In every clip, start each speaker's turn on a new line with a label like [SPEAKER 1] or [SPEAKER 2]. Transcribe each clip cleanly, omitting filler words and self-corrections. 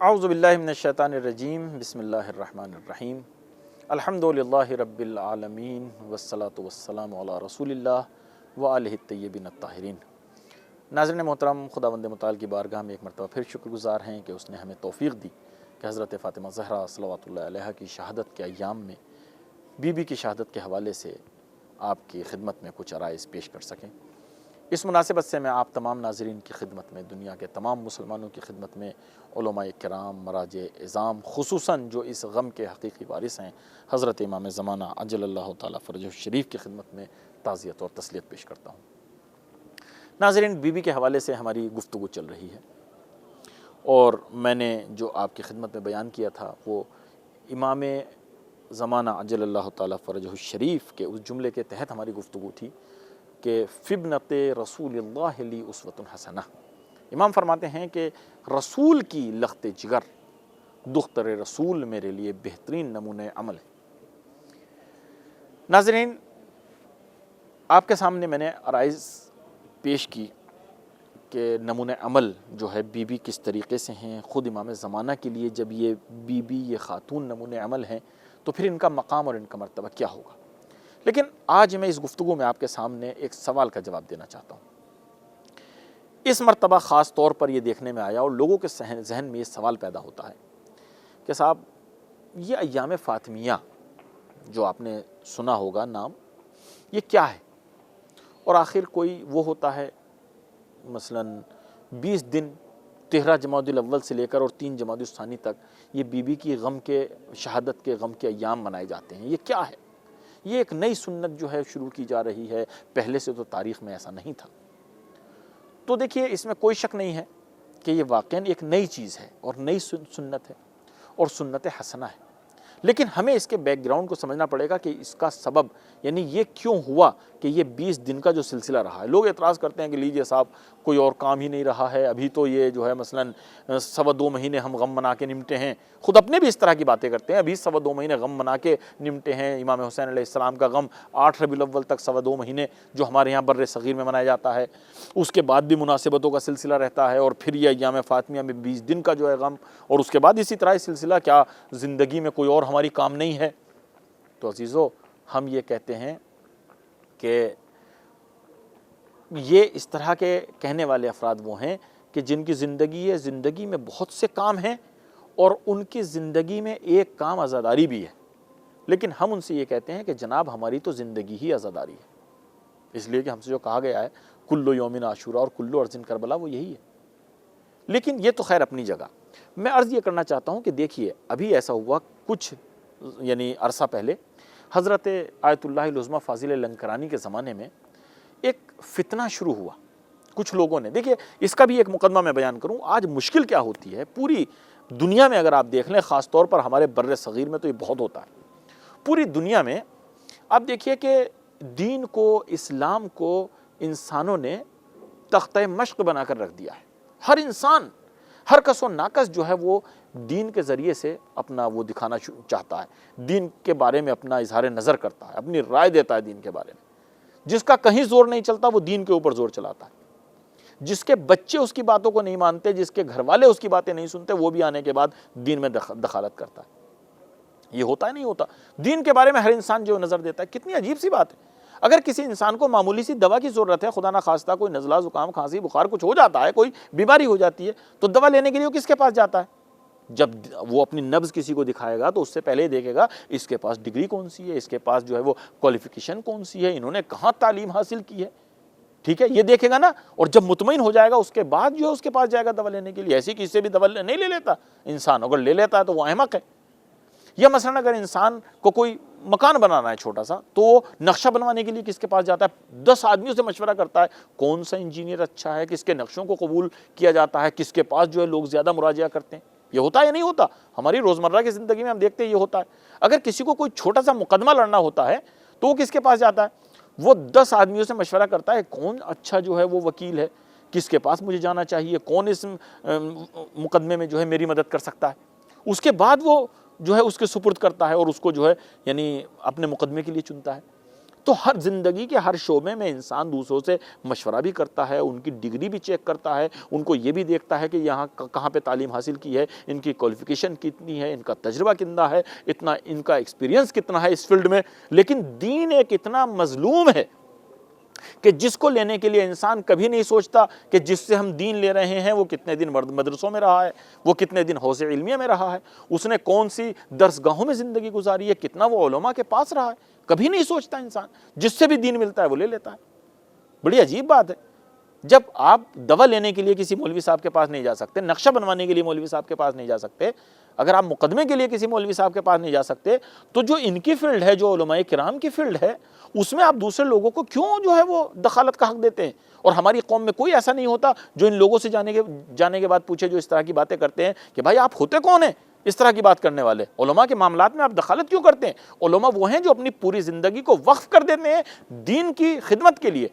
[SPEAKER 1] اعوذ باللہ من الشیطان الرجیم بسم اللہ الرحمن الرحیم الحمدللہ رب العالمین والصلاة والسلام علی رسول اللہ وآلہ الطیبین الطاہرین۔ ناظرین محترم، خداوند متعال کی بارگاہ میں ایک مرتبہ پھر شکر گزار ہیں کہ اس نے ہمیں توفیق دی کہ حضرت فاطمہ زہرا صلوات اللہ علیہا کی شہادت کے ایام میں بی بی کی شہادت کے حوالے سے آپ کی خدمت میں کچھ عرائض پیش کر سکیں۔ اس مناسبت سے میں آپ تمام ناظرین کی خدمت میں، دنیا کے تمام مسلمانوں کی خدمت میں، علماء کرام، مراجع اعظام، خصوصاً جو اس غم کے حقیقی وارث ہیں حضرت امام زمانہ عجل اللہ تعالیٰ فرجہ الشریف کی خدمت میں تعزیت اور تسلیت پیش کرتا ہوں۔ ناظرین، بی بی کے حوالے سے ہماری گفتگو چل رہی ہے اور میں نے جو آپ کی خدمت میں بیان کیا تھا وہ امام زمانہ عجل اللہ تعالیٰ فرجہ الشریف کے اس جملے کے تحت ہماری گفتگو تھی کہ فبنت رسول اللہ لی اسوۃ حسنہ۔ امام فرماتے ہیں کہ رسول کی لخت جگر، دختر رسول میرے لیے بہترین نمونہ عمل ہے۔ ناظرین، آپ کے سامنے میں نے عرائض پیش کی کہ نمونہ عمل جو ہے بی بی کس طریقے سے ہیں۔ خود امام زمانہ کے لیے جب یہ بی بی، یہ خاتون نمونہ عمل ہیں تو پھر ان کا مقام اور ان کا مرتبہ کیا ہوگا۔ لیکن آج میں اس گفتگو میں آپ کے سامنے ایک سوال کا جواب دینا چاہتا ہوں۔ اس مرتبہ خاص طور پر یہ دیکھنے میں آیا اور لوگوں کے ذہن میں یہ سوال پیدا ہوتا ہے کہ صاحب، یہ ایام فاطمیہ جو آپ نے سنا ہوگا نام، یہ کیا ہے؟ اور آخر کوئی وہ ہوتا ہے مثلاً 20 دن 13 جمادی الاول سے لے کر اور 3 جمادی الثانی تک یہ بی بی کی غم کے، شہادت کے غم کے ایام منائے جاتے ہیں، یہ کیا ہے؟ یہ ایک نئی سنت جو ہے شروع کی جا رہی ہے، پہلے سے تو تاریخ میں ایسا نہیں تھا۔ تو دیکھیے، اس میں کوئی شک نہیں ہے کہ یہ واقعاً ایک نئی چیز ہے اور نئی سنت ہے اور سنت حسنہ ہے، لیکن ہمیں اس کے بیک گراؤنڈ کو سمجھنا پڑے گا کہ اس کا سبب، یعنی یہ کیوں ہوا کہ یہ 20 دن کا جو سلسلہ رہا ہے۔ لوگ اعتراض کرتے ہیں کہ لیجئے صاحب، کوئی اور کام ہی نہیں رہا ہے، ابھی تو یہ جو ہے مثلاً 2.25 مہینے ہم غم منا کے نمٹے ہیں۔ خود اپنے بھی اس طرح کی باتیں کرتے ہیں، ابھی 2.25 مہینے غم منا کے نمٹے ہیں۔ امام حسین علیہ السلام کا غم 8 ربیع الاول تک 2.25 مہینے جو ہمارے یہاں بر صغیر میں منایا جاتا ہے، اس کے بعد بھی مناسبتوں کا سلسلہ رہتا ہے، اور پھر یہ ایام فاطمیہ میں 20 دن کا جو ہے غم، اور اس کے بعد اسی طرح سلسلہ۔ کیا زندگی میں کوئی اور ہماری کام نہیں ہے؟ تو عزیزو، ہم یہ کہتے ہیں کہ یہ اس طرح کے کہنے والے افراد وہ ہیں کہ جن کی زندگی ہے، زندگی میں بہت سے کام ہیں اور ان کی زندگی میں ایک کام عزاداری بھی ہے، لیکن ہم ان سے یہ کہتے ہیں کہ جناب، ہماری تو زندگی ہی عزاداری ہے، اس لیے کہ ہم سے جو کہا گیا ہے کلو یومن عاشورا اور کلو ارض کربلا، وہ یہی ہے۔ لیکن یہ تو خیر اپنی جگہ۔ میں عرض یہ کرنا چاہتا ہوں کہ دیکھیے، ابھی ایسا ہوا کچھ یعنی عرصہ پہلے حضرت آیت اللہ العظمیٰ فاضل لنکرانی کے زمانے میں ایک فتنہ شروع ہوا۔ کچھ لوگوں نے، دیکھیے اس کا بھی ایک مقدمہ میں بیان کروں۔ آج مشکل کیا ہوتی ہے پوری دنیا میں، اگر آپ دیکھ لیں، خاص طور پر ہمارے بر صغیر میں تو یہ بہت ہوتا ہے۔ پوری دنیا میں آپ دیکھیے کہ دین کو، اسلام کو انسانوں نے تختہ مشق بنا کر رکھ دیا ہے۔ ہر انسان، ہر کس و ناکس جو ہے وہ دین کے ذریعے سے اپنا وہ دکھانا چاہتا ہے، دین کے بارے میں اپنا اظہار نظر کرتا ہے، اپنی رائے دیتا ہے دین کے بارے میں۔ جس کا کہیں زور نہیں چلتا وہ دین کے اوپر زور چلاتا ہے۔ جس کے بچے اس کی باتوں کو نہیں مانتے، جس کے گھر والے اس کی باتیں نہیں سنتے، وہ بھی آنے کے بعد دین میں دخالت کرتا ہے۔ یہ ہوتا ہے نہیں ہوتا؟ دین کے بارے میں ہر انسان جو نظر دیتا ہے، کتنی عجیب سی بات ہے۔ اگر کسی انسان کو معمولی سی دوا کی ضرورت ہے، خدا نہ خواستہ کوئی نزلہ، زکام، کھانسی، بخار کچھ ہو جاتا ہے، کوئی بیماری ہو جاتی ہے، تو دوا لینے کے لیے وہ کس کے پاس جاتا ہے؟ جب وہ اپنی نبض کسی کو دکھائے گا تو اس سے پہلے ہی دیکھے گا اس کے پاس ڈگری کون سی ہے، اس کے پاس جو ہے وہ کوالیفیکیشن کون سی ہے، انہوں نے کہاں تعلیم حاصل کی ہے، ٹھیک ہے، یہ دیکھے گا نا۔ اور جب مطمئن ہو جائے گا اس کے بعد جو ہے اس کے پاس جائے گا دوا لینے کے لیے۔ ایسی کسی سے بھی دوا نہیں لے لیتا انسان، اگر لے لیتا ہے تو وہ احمق ہے۔ یا مثلاً اگر انسان کو کوئی مکان بنانا ہے چھوٹا سا، تو وہ نقشہ بنوانے کے لیے کس کے پاس جاتا ہے؟ 10 آدمیوں سے مشورہ کرتا ہے کون سا انجینئر اچھا ہے، کس کے نقشوں کو قبول کیا جاتا ہے، کس کے پاس جو ہے لوگ زیادہ مراجعہ کرتے ہیں۔ یہ ہوتا ہے یا نہیں ہوتا؟ ہماری روزمرہ کی زندگی میں ہم دیکھتے ہیں یہ ہوتا ہے۔ اگر کسی کو کوئی چھوٹا سا مقدمہ لڑنا ہوتا ہے تو وہ کس کے پاس جاتا ہے؟ وہ 10 آدمیوں سے مشورہ کرتا ہے کون اچھا جو ہے وہ وکیل ہے، کس کے پاس مجھے جانا چاہیے، کون اس مقدمے میں جو ہے میری مدد کر سکتا ہے۔ اس کے بعد وہ جو ہے اس کے سپرد کرتا ہے اور اس کو جو ہے یعنی اپنے مقدمے کے لیے چنتا ہے۔ تو ہر زندگی کے ہر شعبے میں انسان دوسروں سے مشورہ بھی کرتا ہے، ان کی ڈگری بھی چیک کرتا ہے، ان کو یہ بھی دیکھتا ہے کہ یہاں کہاں پہ تعلیم حاصل کی ہے، ان کی کوالیفیکیشن کتنی ہے، ان کا تجربہ کتنا ہے، اتنا ان کا ایکسپیرینس کتنا ہے اس فیلڈ میں۔ لیکن دین ایک اتنا مظلوم ہے کہ جس کو لینے کے لیے انسان کبھی نہیں سوچتا کہ جس سے ہم دین لے رہے ہیں وہ کتنے دن مدرسوں میں رہا ہے، وہ کتنے دن حوض علمیہ میں رہا ہے، اس نے کون سی درسگاہوں میں زندگی گزاری ہے، کتنا وہ علماء کے پاس رہا ہے، کبھی نہیں سوچتا انسان۔ جس سے بھی دین ملتا ہے وہ لے لیتا ہے۔ بڑی عجیب بات ہے، جب آپ دوا لینے کے لیے کسی مولوی صاحب کے پاس نہیں جا سکتے، نقشہ بنوانے کے لیے مولوی صاحب کے پاس نہیں جا سکتے، اگر آپ مقدمے کے لیے کسی مولوی صاحب کے پاس نہیں جا سکتے، تو جو ان کی فیلڈ ہے، جو علماء کرام کی فیلڈ ہے، اس میں آپ دوسرے لوگوں کو کیوں جو ہے وہ دخالت کا حق دیتے ہیں؟ اور ہماری قوم میں کوئی ایسا نہیں ہوتا جو ان لوگوں سے جانے کے بعد پوچھے جو اس طرح کی باتیں کرتے ہیں کہ بھائی آپ ہوتے کون ہیں اس طرح کی بات کرنے والے؟ علماء کے معاملات میں آپ دخالت کیوں کرتے ہیں؟ علماء وہ ہیں جو اپنی پوری زندگی کو وقف کر دیتے ہیں دین کی خدمت کے لیے،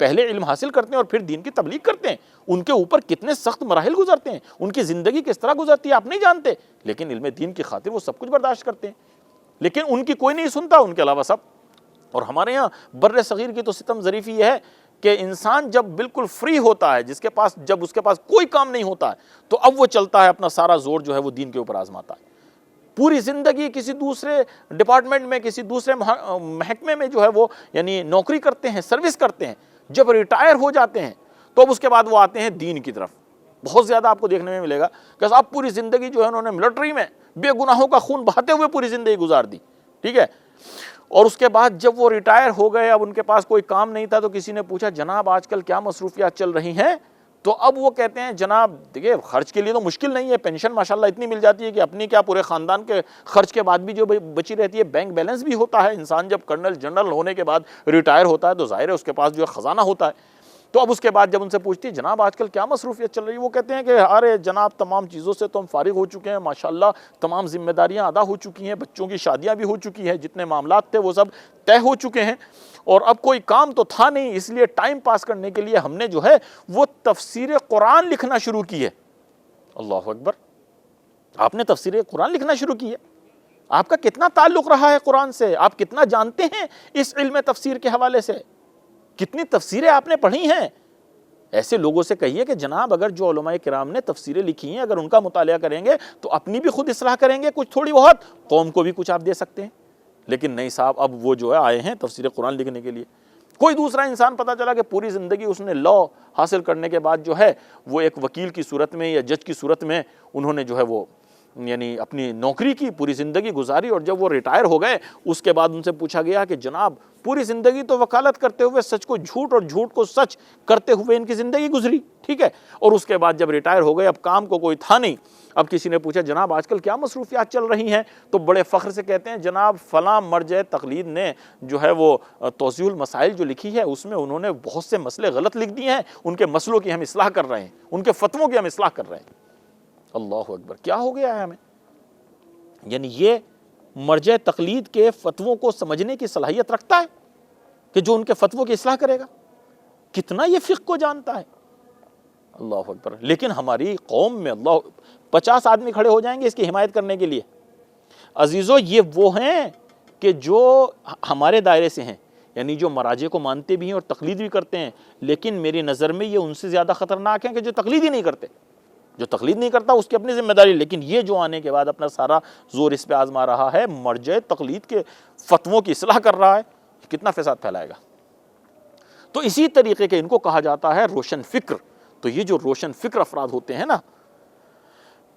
[SPEAKER 1] پہلے علم حاصل کرتے ہیں اور پھر دین کی تبلیغ کرتے ہیں۔ ان کے اوپر کتنے سخت مراحل گزرتے ہیں، ان کی زندگی کس طرح گزرتی ہے آپ نہیں جانتے، لیکن علم دین کی خاطر وہ سب کچھ برداشت کرتے ہیں، لیکن ان کی کوئی نہیں سنتا، ان کے علاوہ سب۔ اور ہمارے یہاں بر صغیر کی تو ستم ظریفی یہ ہے کہ انسان جب بالکل فری ہوتا ہے، جب اس کے پاس کوئی کام نہیں ہوتا ہے، تو اب وہ چلتا ہے اپنا سارا زور جو ہے وہ دین کے اوپر آزماتا ہے۔ پوری زندگی کسی دوسرے ڈپارٹمنٹ میں، کسی دوسرے محکمے میں جو ہے وہ یعنی نوکری کرتے ہیں، سروس کرتے ہیں، جب ریٹائر ہو جاتے ہیں تو اب اس کے بعد وہ آتے ہیں دین کی طرف۔ بہت زیادہ آپ کو دیکھنے میں ملے گا کہ صاحب پوری زندگی جو ہے انہوں نے ملٹری میں بے گناہوں کا خون بہاتے ہوئے پوری زندگی گزار دی، ٹھیک ہے، اور اس کے بعد جب وہ ریٹائر ہو گئے، اب ان کے پاس کوئی کام نہیں تھا، تو کسی نے پوچھا جناب آج کل کیا مصروفیات چل رہی ہیں؟ تو اب وہ کہتے ہیں جناب دیکھیے خرچ کے لیے تو مشکل نہیں ہے، پینشن ماشاءاللہ اتنی مل جاتی ہے کہ اپنی کیا پورے خاندان کے خرچ کے بعد بھی جو بچی رہتی ہے، بینک بیلنس بھی ہوتا ہے۔ انسان جب کرنل جنرل ہونے کے بعد ریٹائر ہوتا ہے تو ظاہر ہے اس کے پاس جو ہے خزانہ ہوتا ہے۔ تو اب اس کے بعد جب ان سے پوچھتی ہے جناب آج کل کیا مصروفیت چل رہی ہے، وہ کہتے ہیں کہ ارے جناب تمام چیزوں سے تو ہم فارغ ہو چکے ہیں، ماشاءاللہ تمام ذمہ داریاں ادا ہو چکی ہیں، بچوں کی شادیاں بھی ہو چکی ہیں، جتنے معاملات تھے وہ سب طے ہو چکے ہیں، اور اب کوئی کام تو تھا نہیں، اس لیے ٹائم پاس کرنے کے لیے ہم نے جو ہے وہ تفسیر قرآن لکھنا شروع کی ہے۔ اللہ اکبر، آپ نے تفسیر قرآن لکھنا شروع کی ہے؟ آپ کا کتنا تعلق رہا ہے قرآن سے؟ آپ کتنا جانتے ہیں اس علم تفسیر کے حوالے سے؟ کتنی تفسیریں آپ نے پڑھی ہیں؟ ایسے لوگوں سے کہیے کہ جناب اگر جو علماء کرام نے تفسیریں لکھی ہیں اگر ان کا مطالعہ کریں گے تو اپنی بھی خود اصلاح کریں گے کچھ تھوڑی بہت، قوم کو بھی کچھ آپ دے سکتے ہیں۔ لیکن نہیں صاحب، اب وہ جو ہے آئے ہیں تفسیر قرآن لکھنے کے لیے۔ کوئی دوسرا انسان پتہ چلا کہ پوری زندگی اس نے لا حاصل کرنے کے بعد جو ہے وہ ایک وکیل کی صورت میں یا جج کی صورت میں انہوں نے جو ہے وہ یعنی اپنی نوکری کی، پوری زندگی گزاری، اور جب وہ ریٹائر ہو گئے اس کے بعد ان سے پوچھا گیا کہ جناب پوری زندگی تو وکالت کرتے ہوئے سچ کو جھوٹ اور جھوٹ کو سچ کرتے ہوئے ان کی زندگی گزری، ٹھیک ہے، اور اس کے بعد جب ریٹائر ہو گئے اب کام کو کوئی تھا نہیں، اب کسی نے پوچھا جناب آج کل کیا مصروفیات چل رہی ہیں، تو بڑے فخر سے کہتے ہیں جناب فلاں مرجع تقلید نے جو ہے وہ توضیح المسائل جو لکھی ہے اس میں انہوں نے بہت سے مسئلے غلط لکھ دیے ہیں، ان کے مسئلوں کی ہم اصلاح کر رہے ہیں، ان کے فتووں کی ہم اصلاح کر رہے ہیں۔ اللہ اکبر، کیا ہو گیا ہے ہمیں؟ یعنی یہ مرجع تقلید کے فتووں کو سمجھنے کی صلاحیت رکھتا ہے کہ جو ان کے فتووں کی اصلاح کرے گا؟ کتنا یہ فقہ کو جانتا ہے؟ اللہ اکبر۔ لیکن ہماری قوم میں 50 آدمی کھڑے ہو جائیں گے اس کی حمایت کرنے کے لیے۔ عزیزو، یہ وہ ہیں کہ جو ہمارے دائرے سے ہیں، یعنی جو مراجع کو مانتے بھی ہیں اور تقلید بھی کرتے ہیں، لیکن میری نظر میں یہ ان سے زیادہ خطرناک ہیں کہ جو تقلید ہی نہیں کرتے۔ جو تقلید نہیں کرتا اس کی اپنی ذمہ داری، لیکن یہ جو آنے کے بعد اپنا سارا زور اس پہ آزما رہا ہے، مرجع تقلید کے فتووں کی اصلاح کر رہا ہے، کتنا فساد پھیلائے گا۔ تو اسی طریقے کے ان کو کہا جاتا ہے روشن فکر۔ تو یہ جو روشن فکر افراد ہوتے ہیں نا،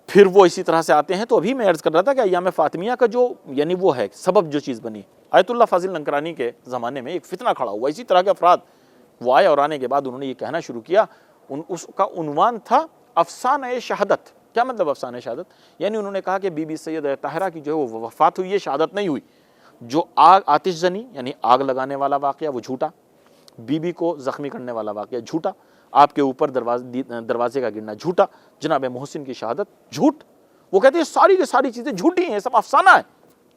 [SPEAKER 1] پھر وہ اسی طرح سے آتے ہیں۔ تو ابھی میں عرض کر رہا تھا کہ ایام فاطمیہ کا جو یعنی وہ ہے سبب جو چیز بنی، آیت اللہ فاضل لنکرانی کے زمانے میں ایک فتنہ کھڑا ہوا، اسی طرح کے افراد وہ آئے اور آنے کے بعد انہوں نے یہ کہنا شروع کیا، اس کا عنوان تھا افسانہ شہادت۔ کیا مطلب افسانہ شہادت؟ یعنی انہوں نے کہا کہ بی بی سیدہ طاہرہ کی جو ہے وہ وفات ہوئی ہے، شہادت نہیں ہوئی۔ جو آتش زنی یعنی آگ لگانے والا واقعہ وہ جھوٹا، بی بی کو زخمی کرنے والا واقعہ جھوٹا، آپ کے اوپر دروازے کا گرنا جھوٹا، جناب محسن کی شہادت جھوٹ۔ وہ کہتے ہیں ساری کی ساری چیزیں جھوٹی ہیں، سب افسانہ ہے۔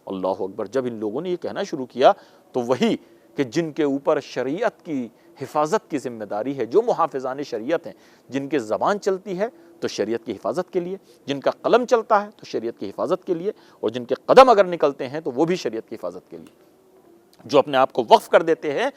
[SPEAKER 1] اللہ اکبر، جب ان لوگوں نے یہ کہنا شروع کیا تو وہی کہ جن کے اوپر شریعت کی حفاظت کی ذمہ داری ہے، جو محافظان شریعت ہیں، جن کے زبان چلتی ہے تو شریعت کی حفاظت کے لیے، جن کا قلم چلتا ہے تو شریعت کی حفاظت کے لیے، اور جن کے قدم اگر نکلتے ہیں تو وہ بھی شریعت کی حفاظت کے لیے۔ جو اپنے آپ کو وقف کر دیتے ہیں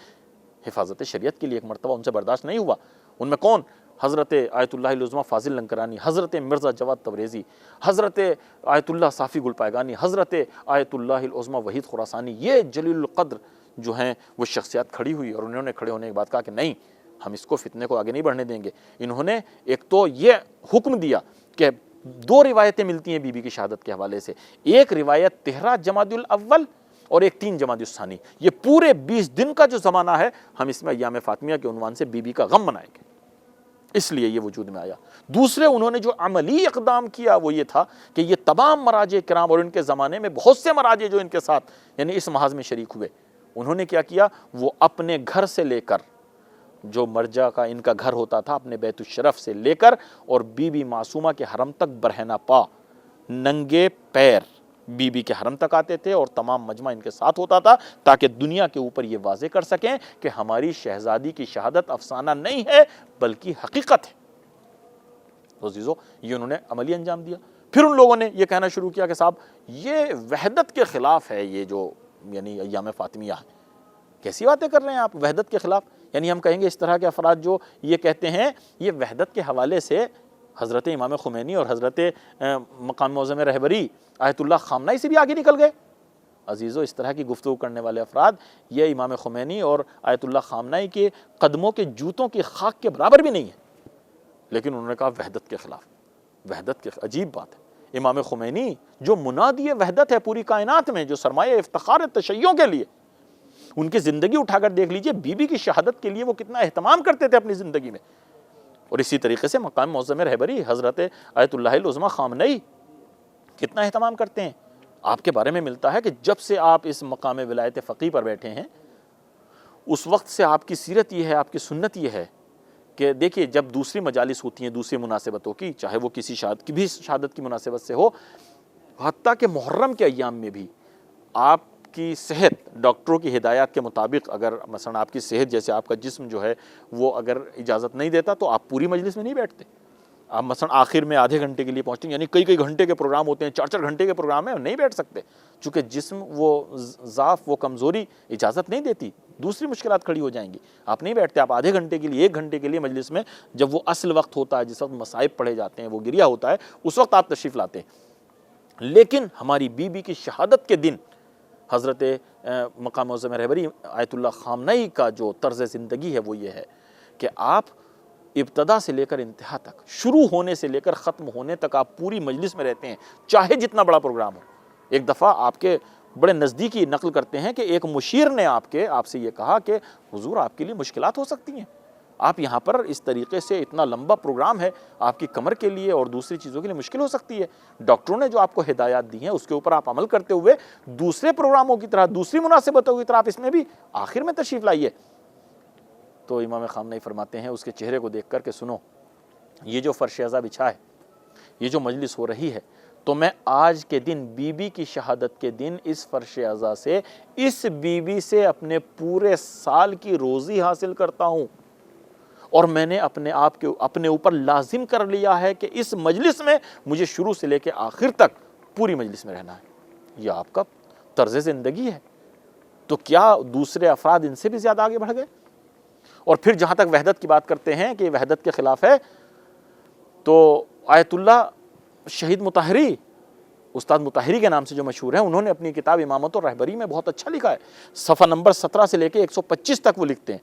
[SPEAKER 1] حفاظت شریعت کے لیے، ایک مرتبہ ان سے برداشت نہیں ہوا۔ ان میں کون؟ حضرت آیت اللہ العظمیٰ فاضل لنکرانی، حضرت مرزا جواد تبریزی، حضرت آیت اللہ صافی گلپائگانی، حضرت آیت اللہ العظمیٰ وحید خراسانی، یہ جلیل القدر جو ہیں وہ شخصیات کھڑی ہوئی، اور انہوں نے کھڑے ہونے کے بعد کہا کہ نہیں، ہم اس کو فتنے کو آگے نہیں بڑھنے دیں گے۔ انہوں نے ایک تو یہ حکم دیا کہ دو روایتیں ملتی ہیں بی بی کی شہادت کے حوالے سے، ایک روایت 13 جمادی الاول اور ایک 3 جمادی الثانی، یہ پورے 20 دن کا جو زمانہ ہے ہم اس میں ایام فاطمیہ کے عنوان سے بی بی کا غم منائیں گے، اس لیے یہ وجود میں آیا۔ دوسرے انہوں نے جو عملی اقدام کیا وہ یہ تھا کہ یہ تمام مراجع کرام اور ان کے زمانے میں بہت سے مراجع جو ان کے ساتھ یعنی اس محاذ میں شریک ہوئے، انہوں نے کیا کیا، وہ اپنے گھر سے لے کر، جو مرجع کا ان کا گھر ہوتا تھا، اپنے بیت الشرف سے لے کر اور بی بی معصومہ کے حرم تک برہنہ پا ننگے پیر بی بی کے حرم تک آتے تھے، اور تمام مجمع ان کے ساتھ ہوتا تھا تاکہ دنیا کے اوپر یہ واضح کر سکیں کہ ہماری شہزادی کی شہادت افسانہ نہیں ہے بلکہ حقیقت ہے۔ تو عزیزو، یہ انہوں نے عملی انجام دیا۔ پھر ان لوگوں نے یہ کہنا شروع کیا کہ صاحب یہ وحدت کے خلاف ہے، یہ جو یعنی ایام فاطمیہ ہے، کیسی باتیں کر رہے ہیں آپ وحدت کے خلاف؟ یعنی ہم کہیں گے اس طرح کے افراد جو یہ کہتے ہیں، یہ وحدت کے حوالے سے حضرت امام خمینی اور حضرت مقام معظم رہبری آیت اللہ خامنائی سے بھی آگے نکل گئے۔ عزیزو، اس طرح کی گفتگو کرنے والے افراد یہ امام خمینی اور آیت اللہ خامنائی کے قدموں کے جوتوں کی خاک کے برابر بھی نہیں ہیں، لیکن انہوں نے کہا وحدت کے خلاف۔ وحدت کے عجیب بات ہے، امام خمینی جو منادی وحدت ہے پوری کائنات میں، جو سرمایہ افتخار تشیع کے لیے، ان کی زندگی اٹھا کر دیکھ لیجئے، بی بی کی شہادت کے لیے وہ کتنا اہتمام کرتے تھے اپنی زندگی میں۔ اور اسی طریقے سے مقام معظم رہبری حضرت آیت اللہ العظمیٰ خامنئی کتنا اہتمام کرتے ہیں۔ آپ کے بارے میں ملتا ہے کہ جب سے آپ اس مقام ولایت فقیہ پر بیٹھے ہیں، اس وقت سے آپ کی سیرت یہ ہے، آپ کی سنت یہ ہے کہ دیکھیے جب دوسری مجالس ہوتی ہیں دوسری مناسبتوں کی، چاہے وہ کسی شہادت کی مناسبت سے ہو، حتیٰ کہ محرم کے ایام میں بھی آپ کی صحت ڈاکٹروں کی ہدایات کے مطابق، اگر مثلا آپ کی صحت جیسے آپ کا جسم جو ہے وہ اگر اجازت نہیں دیتا تو آپ پوری مجلس میں نہیں بیٹھتے، آپ مثلا آخر میں آدھے گھنٹے کے لیے پہنچتے ہیں، یعنی کئی گھنٹے کے پروگرام ہوتے ہیں، 4 گھنٹے کے پروگرام ہیں، نہیں بیٹھ سکتے، چونکہ جسم وہ ضعف وہ کمزوری اجازت نہیں دیتی، دوسری مشکلات کھڑی ہو جائیں گی، آپ نہیں بیٹھتے، آپ آدھے گھنٹے کے لیے 1 گھنٹے کے لیے مجلس میں، جب وہ اصل وقت ہوتا ہے، جس وقت مصائب پڑھے جاتے ہیں، وہ گریہ ہوتا ہے، اس وقت آپ تشریف لاتے ہیں۔ لیکن ہماری بی بی کی شہادت کے دن حضرت مقام معظم رہبری آیت اللہ خامنئی کا جو طرز زندگی ہے وہ یہ ہے کہ آپ ابتدا سے لے کر انتہا تک، شروع ہونے سے لے کر ختم ہونے تک آپ پوری مجلس میں رہتے ہیں، چاہے جتنا بڑا پروگرام ہو۔ ایک دفعہ آپ کے بڑے نزدیکی نقل کرتے ہیں کہ ایک مشیر نے آپ سے یہ کہا کہ حضور آپ کے لیے مشکلات ہو سکتی ہیں، آپ یہاں پر اس طریقے سے اتنا لمبا پروگرام ہے، آپ کی کمر کے لیے اور دوسری چیزوں کے لیے مشکل ہو سکتی ہے، ڈاکٹروں نے جو آپ کو ہدایات دی ہیں اس کے اوپر آپ عمل کرتے ہوئے دوسرے پروگراموں کی طرح، دوسری مناسبتوں کی طرح آپ اس میں بھی آخر میں تشریف لائیے۔ تو امام خامنئی فرماتے ہیں اس کے چہرے کو دیکھ کر کہ سنو، یہ جو فرش ازا بچھا ہے، یہ جو مجلس ہو رہی ہے، تو میں آج کے دن بی بی کی شہادت کے دن اس فرش ازا سے، اس بی بی سے اپنے پورے سال کی روزی حاصل کرتا ہوں، اور میں نے اپنے اوپر لازم کر لیا ہے کہ اس مجلس میں مجھے شروع سے لے کے آخر تک پوری مجلس میں رہنا ہے۔ یہ آپ کا طرز زندگی ہے، تو کیا دوسرے افراد ان سے بھی زیادہ آگے بڑھ گئے؟ اور پھر جہاں تک وحدت کی بات کرتے ہیں کہ وحدت کے خلاف ہے، تو آیت اللہ شہید مطہری، استاد مطہری کے نام سے جو مشہور ہیں، انہوں نے اپنی کتاب امامت اور رہبری میں بہت اچھا لکھا ہے، صفحہ نمبر 17 سے لے کے 125 تک وہ لکھتے ہیں۔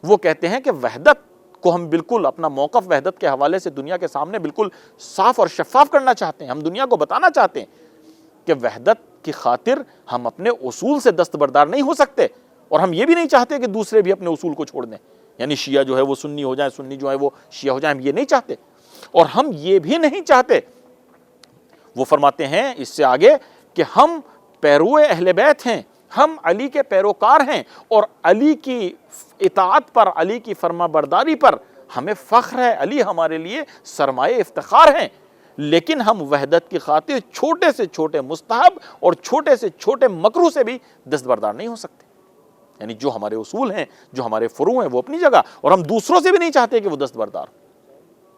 [SPEAKER 1] وہ کہتے ہیں کہ وحدت کو ہم بالکل اپنا موقف وحدت کے حوالے سے دنیا کے سامنے بالکل صاف اور شفاف کرنا چاہتے ہیں، ہم دنیا کو بتانا چاہتے ہیں کہ وحدت کی خاطر ہم اپنے اصول سے دستبردار نہیں ہو سکتے، اور ہم یہ بھی نہیں چاہتے کہ دوسرے بھی اپنے اصول کو چھوڑ دیں، یعنی شیعہ جو ہے وہ سنی ہو جائیں، سنی جو ہے وہ شیعہ ہو جائیں، ہم یہ نہیں چاہتے، اور ہم یہ بھی نہیں چاہتے، وہ فرماتے ہیں اس سے آگے کہ ہم پیرو اہل بیت ہیں، ہم علی کے پیروکار ہیں، اور علی کی اطاعت پر، علی کی فرما برداری پر ہمیں فخر ہے، علی ہمارے لیے سرمایہ افتخار ہیں، لیکن ہم وحدت کی خاطر چھوٹے سے چھوٹے مستحب اور چھوٹے سے چھوٹے مکروہ سے بھی دستبردار نہیں ہو سکتے، یعنی جو ہمارے اصول ہیں، جو ہمارے فروع ہیں وہ اپنی جگہ، اور ہم دوسروں سے بھی نہیں چاہتے کہ وہ دستبردار ہو۔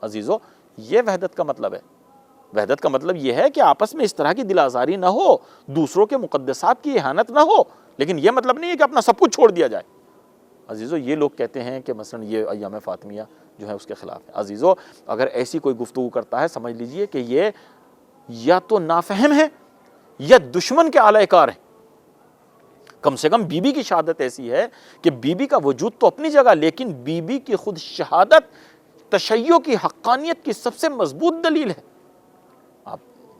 [SPEAKER 1] عزیزو، یہ وحدت کا مطلب ہے۔ وحدت کا مطلب یہ ہے کہ آپس میں اس طرح کی دل آزاری نہ ہو، دوسروں کے مقدسات کی اہانت نہ ہو، لیکن یہ مطلب نہیں ہے کہ اپنا سب کچھ چھوڑ دیا جائے۔ عزیزو یہ لوگ کہتے ہیں کہ مثلا یہ ایام فاطمیہ جو ہے اس کے خلاف ہے۔ عزیزو اگر ایسی کوئی گفتگو کرتا ہے سمجھ لیجئے کہ یہ یا تو نافہم ہے یا دشمن کے اعلی کار ہیں۔ کم سے کم بی بی کی شہادت ایسی ہے کہ بی بی کا وجود تو اپنی جگہ، لیکن بی بی کی خود شہادت تشیع کی حقانیت کی سب سے مضبوط دلیل ہے۔ آپ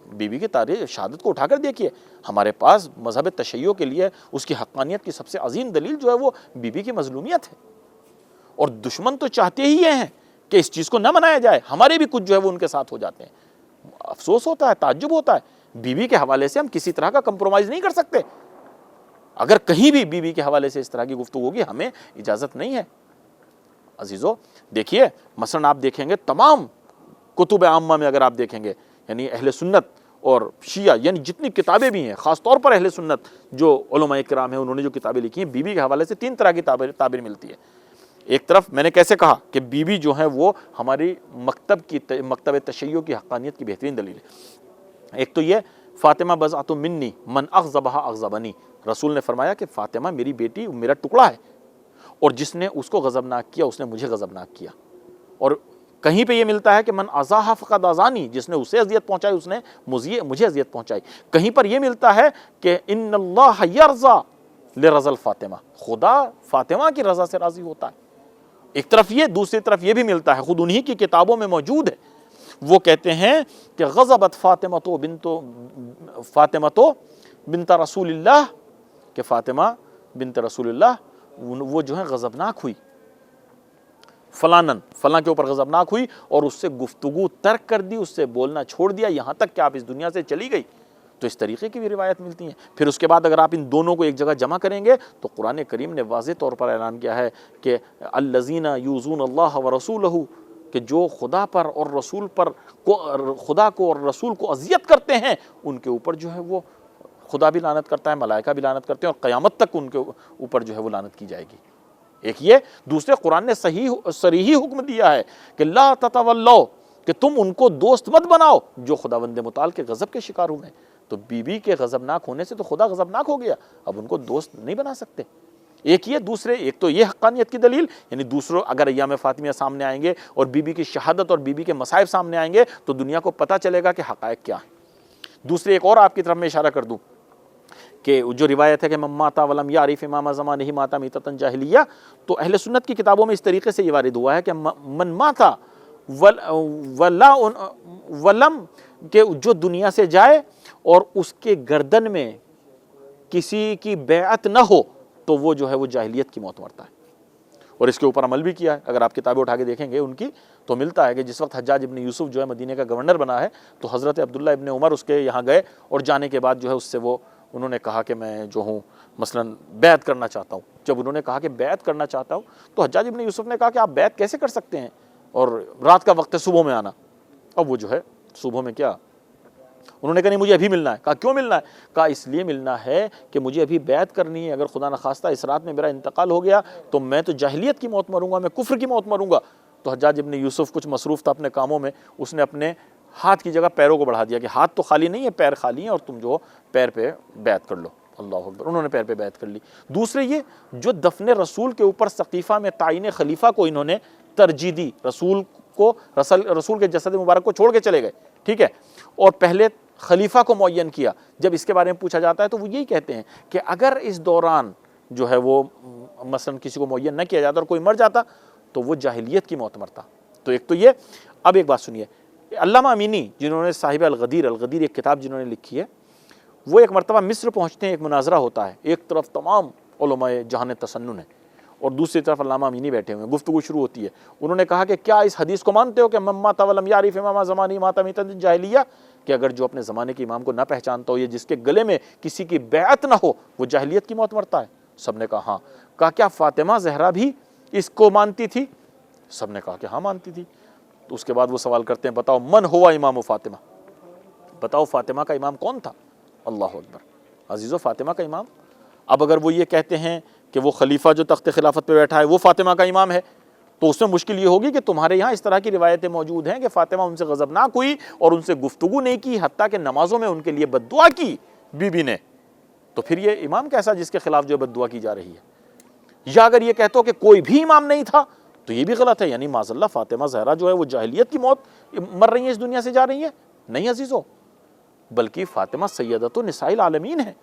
[SPEAKER 1] بی بی کی تاریخ شہادت کو اٹھا کر دیکھیے، ہمارے پاس مذہب تشیع کے لیے اس کی حقانیت کی سب سے عظیم دلیل جو ہے وہ بی بی کی مظلومیت ہے۔ اور دشمن تو چاہتے ہی یہ ہیں کہ اس چیز کو نہ منایا جائے، ہمارے بھی کچھ جو ہے وہ ان کے ساتھ ہو جاتے ہیں۔ افسوس ہوتا ہے، تعجب ہوتا ہے، بی بی کے حوالے سے ہم کسی طرح کا کمپرومائز نہیں کر سکتے۔ اگر کہیں بھی بی بی کے حوالے سے اس طرح کی گفتگو ہوگی ہمیں اجازت نہیں ہے۔ عزیزو دیکھیے مثلا آپ دیکھیں گے تمام کتب عامہ میں اگر آپ دیکھیں گے، یعنی اہل سنت اور شیعہ یعنی جتنی کتابیں بھی ہیں، خاص طور پر اہل سنت جو علماء کرام ہیں انہوں نے جو کتابیں لکھی ہیں، بی بی کے حوالے سے 3 طرح کی تعبیر ملتی ہے۔ ایک طرف میں نے کیسے کہا کہ بی بی جو ہے وہ ہماری مکتب تشیع کی حقانیت کی بہترین دلیل ہے۔ ایک تو یہ فاطمہ بضعۃ منی من اغضبها اغضبنی، رسول نے فرمایا کہ فاطمہ میری بیٹی میرا ٹکڑا ہے، اور جس نے اس کو غضبناک کیا اس نے مجھے غضبناک کیا۔ اور کہیں پہ یہ ملتا ہے کہ من اذاها فقد اذانی، جس نے اسے اذیت پہنچائی اس نے مجھے اذیت پہنچائی۔ کہیں پر یہ ملتا ہے کہ ان اللہ یرضى لرضا الفاطمہ، خدا فاطمہ کی رضا سے راضی ہوتا ہے۔ ایک طرف یہ، دوسری طرف یہ بھی ملتا ہے، خود انہی کی کتابوں میں موجود ہے، وہ کہتے ہیں کہ غضبت فاطمہ بنت رسول اللہ، کہ فاطمہ بنت رسول اللہ وہ جو ہے غضبناک ہوئی، فلاں کے اوپر غضبناک ہوئی اور اس سے گفتگو ترک کر دی، اس سے بولنا چھوڑ دیا، یہاں تک کہ آپ اس دنیا سے چلی گئی۔ تو اس طریقے کی بھی روایت ملتی ہیں۔ پھر اس کے بعد اگر آپ ان دونوں کو ایک جگہ جمع کریں گے تو قرآن کریم نے واضح طور پر اعلان کیا ہے کہ الذین یؤذون اللہ ورسولہ، کہ جو خدا پر اور رسول پر خدا کو اور رسول کو اذیت کرتے ہیں ان کے اوپر جو ہے وہ خدا بھی لعنت کرتا ہے، ملائکہ بھی لعنت کرتے ہیں، اور قیامت تک ان کے اوپر جو ہے وہ لعنت کی جائے گی۔ ایک یہ، دوسرے قرآن نے صریحی حکم دیا ہے کہ لا تتولوا، کہ تم ان کو دوست مت بناؤ جو خداوند متعال کے غضب کے شکار ہوئے ہیں۔ تو بی بی کے غضبناک ہونے سے تو خدا غضبناک ہو گیا، اب ان کو دوست نہیں بنا سکتے۔ ایک یہ، دوسرے ایک تو یہ حقانیت کی دلیل، یعنی دوسروں اگر ایام فاطمیہ سامنے آئیں گے اور بی بی کی شہادت اور بی بی کے مصائب سامنے آئیں گے تو دنیا کو پتہ چلے گا کہ حقائق کیا ہیں۔ دوسرے ایک اور آپ کی طرف میں اشارہ کر دوں کہ جو روایت ہے کہ من مات ولم یعرف امام زمانہ مات میتۃ جاہلیہ، تو اہل سنت کی کتابوں میں اس طریقے سے یہ وارد ہوا ہے کہ من مات ولم، کہ جو دنیا سے جائے اور اس کے گردن میں کسی کی بیعت نہ ہو تو وہ جو ہے وہ جاہلیت کی موت مرتا ہے۔ اور اس کے اوپر عمل بھی کیا ہے، اگر آپ کتابیں اٹھا کے دیکھیں گے ان کی تو ملتا ہے کہ جس وقت حجاج ابن یوسف جو ہے مدینے کا گورنر بنا ہے تو حضرت عبداللہ ابن عمر اس کے یہاں گئے، اور جانے کے بعد جو ہے اس سے انہوں نے کہا کہ میں جو ہوں مثلا بیعت کرنا چاہتا ہوں۔ جب انہوں نے کہا کہ بیعت کرنا چاہتا ہوں تو حجاج ابن یوسف نے کہا کہ آپ بیعت کیسے کر سکتے ہیں، اور رات کا وقت ہے، صبح میں آنا۔ اب وہ جو ہے صبح میں کیا، انہوں نے کہا نہیں مجھے ابھی ملنا ہے۔ کہا کیوں ملنا ہے؟ کہا اس لیے ملنا ہے کہ مجھے ابھی بیعت کرنی ہے، اگر خدا نخواستہ اس رات میں میرا انتقال ہو گیا تو میں تو جاہلیت کی موت مروں گا، میں کفر کی موت مروں گا۔ تو حجاج ابن یوسف کچھ مصروف تھا اپنے کاموں میں، اس نے اپنے ہاتھ کی جگہ پیروں کو بڑھا دیا کہ ہاتھ تو خالی نہیں ہے، پیر خالی ہیں، اور تم جو پیر پہ بیعت کر لو۔ اللہ اکبر، انہوں نے پیر پہ بیعت کر لی۔ دوسرے یہ، جو دفن رسول کے اوپر سقیفہ میں تعین خلیفہ کو انہوں نے ترجیح دی، رسول کے جسد مبارک کو چھوڑ کے چلے گئے، ٹھیک ہے، اور پہلے خلیفہ کو معین کیا۔ جب اس کے بارے میں پوچھا جاتا ہے تو وہ یہی کہتے ہیں کہ اگر اس دوران جو ہے وہ مثلا کسی کو معین نہ کیا جاتا اور کوئی مر جاتا تو وہ جاہلیت کی موت مرتا۔ تو ایک تو یہ۔ اب ایک بات سنیے، علامہ امینی جنہوں نے صاحب الغدیر ایک کتاب جنہوں نے لکھی ہے، وہ ایک مرتبہ مصر پہنچتے ہیں، ایک مناظرہ ہوتا ہے، ایک طرف تمام علماء جہان تسنن ہے اور دوسری طرف علامہ امینی بیٹھے ہوئے ہیں، گفتگو شروع ہوتی ہے۔ انہوں نے کہا کہ کیا اس حدیث کو مانتے ہو کہ من مات ولم یعرف امام زمانہ مات میتۃ جاہلیہ، کہ اگر جو اپنے زمانے کے امام کو نہ پہچانتا ہو یا جس کے گلے میں کسی کی بیعت نہ ہو وہ جاہلیت کی موت مرتا ہے؟ سب نے کہا ہاں۔ کہا کیا فاطمہ زہرا بھی اس کو مانتی تھی؟ سب نے کہا کہ ہاں مانتی تھی۔ تو اس کے بعد وہ سوال کرتے ہیں بتاؤ من ہوا امام فاطمہ، بتاؤ فاطمہ کا امام کون تھا؟ اللہ اکبر، عزیزو فاطمہ کا امام۔ اب اگر وہ یہ کہتے ہیں کہ وہ خلیفہ جو تخت خلافت پہ بیٹھا ہے وہ فاطمہ کا امام ہے تو اس میں مشکل یہ ہوگی کہ تمہارے یہاں اس طرح کی روایتیں موجود ہیں کہ فاطمہ ان سے غضبناک ہوئی اور ان سے گفتگو نہیں کی، حتیٰ کہ نمازوں میں ان کے لیے بد دعا کی بی بی نے۔ تو پھر یہ امام کیسا جس کے خلاف جو بد دعا کی جا رہی ہے؟ یا اگر یہ کہتے ہو کہ کوئی بھی امام نہیں تھا تو یہ بھی غلط ہے، یعنی معاذ اللہ فاطمہ زہرا جو ہے وہ جاہلیت کی موت مر رہی ہیں، اس دنیا سے جا رہی ہیں؟ نہیں عزیزو، بلکہ فاطمہ سیدۃ النساء العالمین ہے۔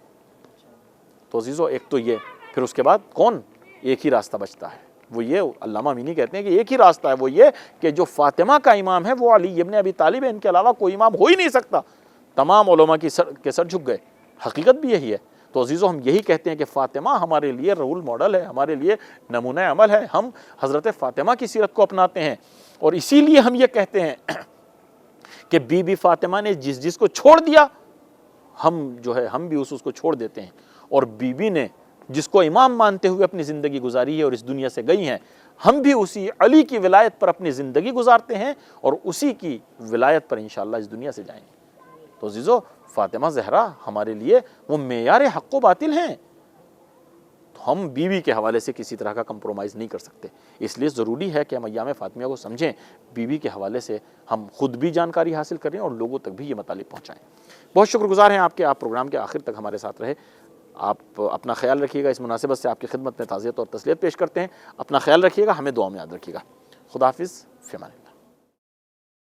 [SPEAKER 1] تو عزیزو ایک تو یہ، پھر اس کے بعد کون؟ ایک ہی راستہ بچتا ہے، وہ یہ علامہ امینی کہتے ہیں کہ ایک ہی راستہ ہے، وہ یہ کہ جو فاطمہ کا امام ہے وہ علی ابن ابی طالب ہے، ان کے علاوہ کوئی امام ہو ہی نہیں سکتا۔ تمام علماء کے سر جھک گئے، حقیقت بھی یہی ہے۔ تو عزیزو ہم یہی کہتے ہیں کہ فاطمہ ہمارے لیے رول ماڈل ہے، ہمارے لیے نمونہ عمل ہے، ہم حضرت فاطمہ کی سیرت کو اپناتے ہیں، اور اسی لیے ہم یہ کہتے ہیں کہ بی بی فاطمہ نے جس کو چھوڑ دیا، ہم جو ہے ہم بھی اس کو چھوڑ دیتے ہیں، اور بی بی نے جس کو امام مانتے ہوئے اپنی زندگی گزاری ہے اور اس دنیا سے گئی ہیں، ہم بھی اسی علی کی ولایت پر اپنی زندگی گزارتے ہیں اور اسی کی ولایت پر انشاءاللہ اس دنیا سے جائیں گے۔ تو عزیزو فاطمہ زہرا ہمارے لیے وہ معیار حق و باطل ہیں، تو ہم بیوی کے حوالے سے کسی طرح کا کمپرومائز نہیں کر سکتے، اس لیے ضروری ہے کہ ہم ایام فاطمیہ کو سمجھیں، بیوی کے حوالے سے ہم خود بھی جانکاری حاصل کریں اور لوگوں تک بھی یہ مطالب پہنچائیں۔ بہت شکر گزار ہیں آپ کے، آپ پروگرام کے آخر تک ہمارے ساتھ رہے۔ آپ اپنا خیال رکھیے گا، اس مناسبت سے آپ کی خدمت میں تعزیت اور تسلیت پیش کرتے ہیں۔ اپنا خیال رکھیے گا، ہمیں دعا میں یاد رکھیے گا۔ خدا حافظ، فی امان اللہ۔